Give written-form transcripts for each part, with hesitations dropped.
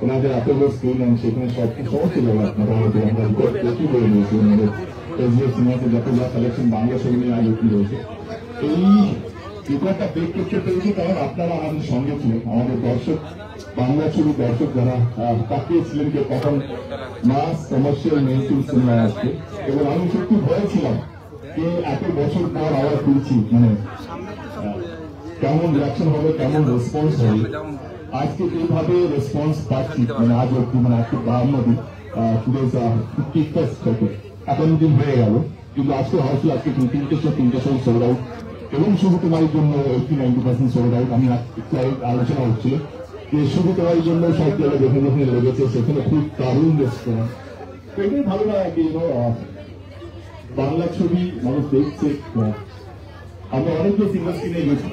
ওনাদের এত বড় স্ক্রিন সেখানে সমস্ত জায়গা মোটামুটি আমরা প্রচুর করে নিয়েছি ওনাদের এসবিএস সিনেমাতে যত যা কালেকশন বাংলা ছবি নিয়ে আজ উঠে রয়েছে। এই রিপোর্টটা বেক করতে পেরেছি কারণ আপনারা আমাদের সঙ্গে ছিলেন, আমাদের দর্শক, বাংলা ছবি দর্শক যারা তাকিয়েছিলেন যে কখন মাস কমার্শিয়াল মেইনস্ট্রিম সিনেমা আসছে, এবং আমি সত্যি ভয় ছিলাম যে এত বছর পর আবার ফিরছি, মানে কেমন রিয়াকশন হবে, কেমন রেসপন্স হবে। আজকে এইভাবে রেসপন্স পাচ্ছি, মানে আজ অব্দি, মানে আজকে 52 দিন, থেকে 51 দিন হয়ে গেল, কিন্তু আজকে হয়তো আজকে 3টে শো সোল্ড আউট, এবং শুধু তোমার জন্য 80-90% সোল্ড আউট। আমি একটু আলোচনা হচ্ছিল যে শুধু তোমার জন্য সব জায়গায় যেখানে যেখানে লেগেছে সেখানে খুব দারুণ রেসপন্স। তো এটাই ভালো লাগে, বাংলা ছবি মানুষ দেখছে। আমরা অনেকে সিনেমা স্ক্রিনে গেছি,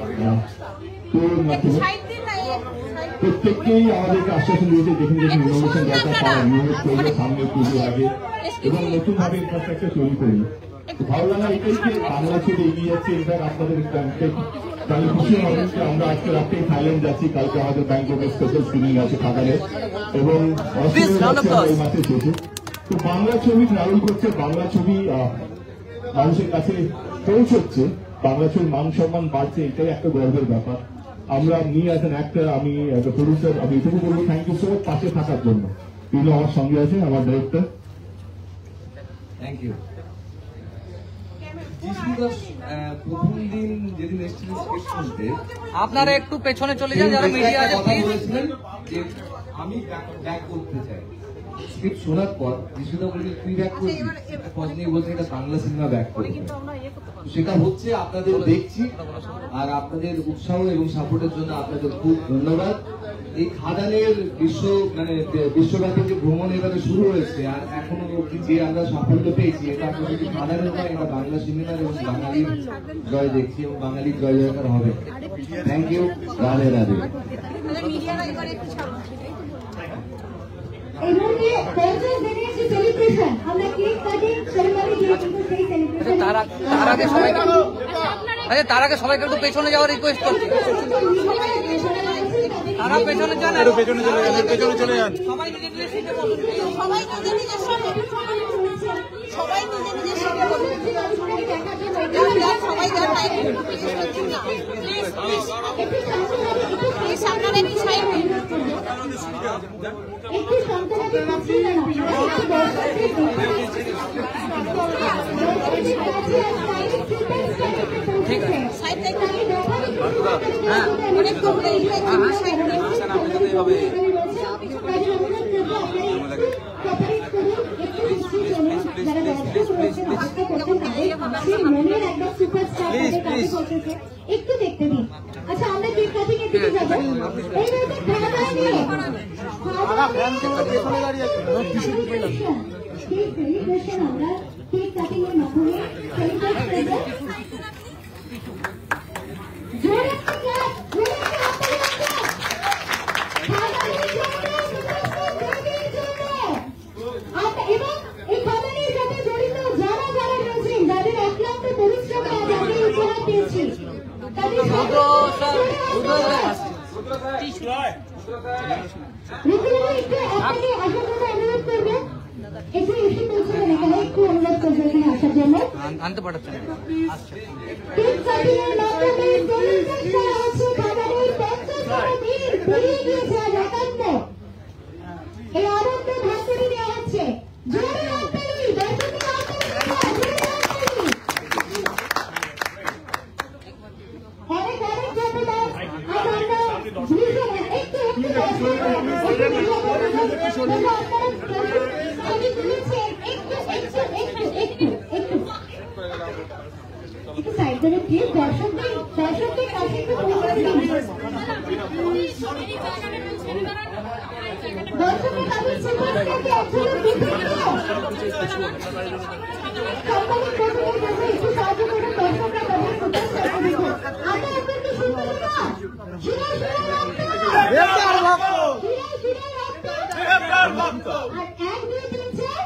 তো প্রত্যেককেই আমাদেরকে আশ্বাসন দিয়েছে যেখানে যেখানে ইনোভেশন দরকার তারা ইনোভেট করবে, সামনে পুজো আগে, এবং নতুন ভাবে ইনফ্রাস্ট্রাকচার তৈরি করবে। ভালো লাগা এটাই যে বাংলা ছবি এগিয়ে যাচ্ছে। ইনফ্যাক্ট আপনাদের তাহলে খুশি হবেন যে আমরা আজকে রাত্রে থাইল্যান্ড যাচ্ছি, কালকে আমাদের ব্যাংককের স্পেশাল স্ক্রিনিং আছে খাগারে, এবং এই মাসে শেষে। তো বাংলা ছবি ট্রাভেল করছে, বাংলা ছবি মানুষের কাছে পৌঁছচ্ছে, বাংলা ছবির মান সম্মান বাড়ছে, এটাই একটা গর্বের ব্যাপার। আমরা মি অ্যাজ অ্যান অ্যাক্টর, আমি অ্যাজ এ প্রডিউসার, আমি এটুকু বলবো থ্যাংক ইউ সো মাচ পাশে থাকার জন্য। এগুলো আমার সঙ্গে আছে আমার ডিরেক্টর। Thank you. প্রথম দিন যেদিন এসেছিলেন স্ক্রিপ্ট শুনতে, আপনারা একটু পেছনে চলে যান যারা মিডিয়া আছে, বলেছিলেন যে আমি ব্যাক করতে চাই। স্ক্রিপ্ট শোনার পর যিশুদা বলছে তুই ব্যাক করবি, ফজনি বলছে এটা বাংলা সিনেমা ব্যাক করবে। সেটা হচ্ছে, আপনাদের দেখছি, আর আপনাদের উৎসাহ এবং সাপোর্টের জন্য আপনাদের খুব ধন্যবাদ। এই খাদানের বিশ্বব্যাপী যে ভ্রমণ এবারে শুরু হয়েছে, আর এখনো যে আমরা সাফল্য পেয়েছি, এটা আসলে যদি খাদানের নয়, এটা বাংলা সিনেমার এবং বাঙালির জয় দেখছি, এবং বাঙালির জয় জয়কার হবে। Thank you. রাধে রাধে। তার আগে সবাইকে একটু পেছনে যাওয়ার রিকোয়েস্ট করছি। তারা পেছনে যান, আরো পেছনে চলে যান, পেছনে চলে যান। সবাই নিজে নিজে সিটে বলুন, সবাই নিজে নিজে সিটে বলুন, সবাই নিজে নিজে সিটে বলুন, সবাই যান, প্লিজ প্লিজ প্লিজ আপনারা একটু সাইড দিন। একটু শান্তভাবে বসুন না, ঠিক আছে সাইড থেকে। হ্যাঁ অনেক প্রবলেম হয়, সাইড দিন। এইভাবে একটু দেখতে দিন। আচ্ছা আমরা কেক কাটিং এর দিকে যাবো। আমরা কেক কাটিং এর মাধ্যমে সেলিব্রেট করব। আনতে পারছেন এই আনন্দ ভাগ করে নেওয়া হচ্ছে। একটু সাইড করে প্লিজ দর্শকদের কাছে একটু অনুরোধ দিন। দর্শকদের কাছে সুপারস্টারকে একজন বিভিন্ন সম্মানিত প্রতিনিধির কাছে একটু সাহায্য করুন। দর্শকরা তাদের সুপারস্টারকে দেখুন। আমরা আপনাকে শুনতে না শিরায় রক্ত আর 1 2 3 4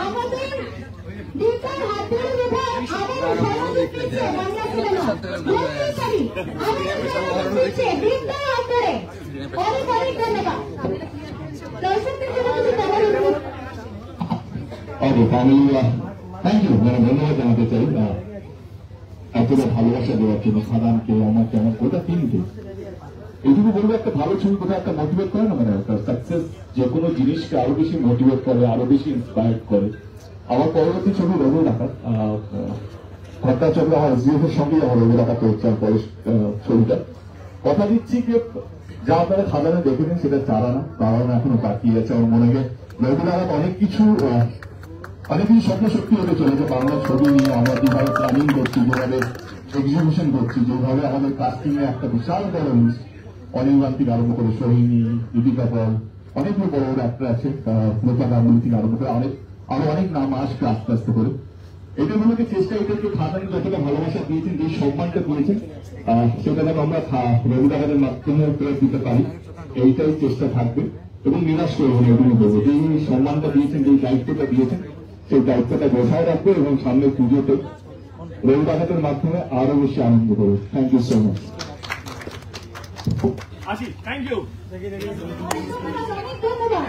আমাদের দীপার হাত ধরে বিভাগ আমাদের সভাপতি দিচ্ছে বাংলা সিনেমা বলতেই আমাদের সভাপতি দিচ্ছে দীপার হাত ধরে অনেক অনেক ধন্যবাদ। দর্শকদের জন্য কিছু বলার অনুরোধ। ওকে ফাইনালি থ্যাংক ইউ, মানে ধন্যবাদ জানাতে চাই এতটা ভালোবাসা দেওয়ার জন্য। খাদানকে, আমাকে, আমার গোটা টিমকে এইটুকু বলবো, একটা ভালো ছবি কোথাও একটা মোটিভেট করে না, মানে একটা সাকসেস যে কোনো জিনিসকে আরো বেশি মোটিভেট করে, আরো বেশি ইন্সপায়ার করে। আমার পরবর্তী ছবি রবি ডাকাত, ভট্টাচার্য আমার এসডিএফ এর সঙ্গেই আমার রবি ডাকাত হচ্ছে আমার পরের ছবিটা। কথা দিচ্ছি যে যা আপনারা খাদানে দেখেছেন সেটা চারানা বাড়ানো এখনো বাকি আছে। আমার মনে হয় রবি ডাকাত অনেক কিছু স্বপ্ন সত্যি হতে চলেছে বাংলা ছবি নিয়ে। আমরা যেভাবে প্ল্যানিং করছি, যেভাবে এক্সিবিশন করছি, যেভাবে আমাদের কাস্টিং এ একটা বিশাল বড় লিস্ট, অনির্বাণ থেকে আরম্ভ করে সোহিনী, দীপিকা পল, অনেকগুলো বড় বড় অ্যাক্টর আছে, লোকা গাঙ্গুলি থেকে আরম্ভ করে আরো অনেক নাম আসবে আস্তে আস্তে করে। এটা মূলত চেষ্টা, এটাকে খাদানে যতটা ভালোবাসা দিয়েছেন, যে সম্মানটা করেছেন, সেটা যেন আমরা রবি ডাকাতের মাধ্যমে দিতে পারি, এইটাই চেষ্টা থাকবে। এবং নিরাশ করবো না, এটুকু বলবো যে সম্মানটা দিয়েছেন, যে দায়িত্বটা দিয়েছেন, সেই দায়িত্বটা বসায় রাখবে এবং সামনে পুজোতে রবি ডাকাতের মাধ্যমে আরো বেশি আনন্দ করবে। Thank you so much. Thank you. অনেক ধন্যবাদ।